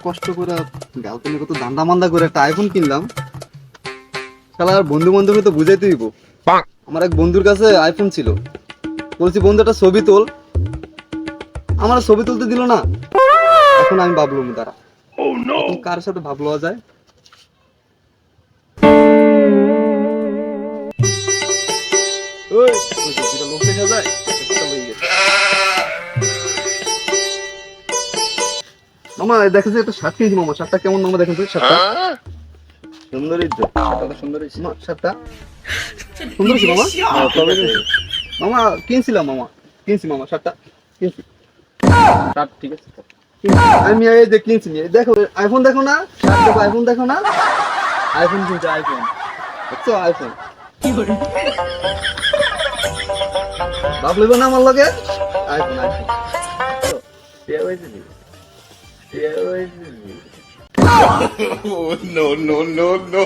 কষ্ট করে গার্লফ্রেন্ডে কত দান্দা মান্দা করে একটা আইফোন কিনলাম, শালা আর বন্ধু বান্ধবকে তো বুঝাইতে হইব। আমার এক বন্ধুর কাছে আইফোন ছিল, বলছি বন্ধু একটা ছবি তোল, আমার আর ছবি তুলতে দিল না। এখন আমি ভাবলুম তারা এখন কার সাথে ভাব লওয়া যায়। ওই ওই যে দুটা লোক দেখা যায়, একটা লয়ে গেছে। মামা দেখেছি একটা শার্ট কিনছি মামা, শার্টটা কেমন মামা দেখেন তো শার্টটা? সুন্দরী তো, শার্টটা সুন্দর হয়েছে। মামা শার্টটা সুন্দর আছে মামা। তবে কিন্তু মামা কিনছিলাম মামা, কিনছি মামা শার্টটা কিনছি। শার্ট ঠিক আছে তো। আমি এই যে কিনছি, এই দেখো আইফোন দেখো না, শার্ট দেখো আইফোন দেখো না, আইফোন কিনছে আইফোন, দেখছো আইফোন। ভাব লইব না আমার লগে, আইফোন আইফোন। বিয়ে হয়েছে নি? বিয়ে হয়েছে নি? Oh, no, no, no, no.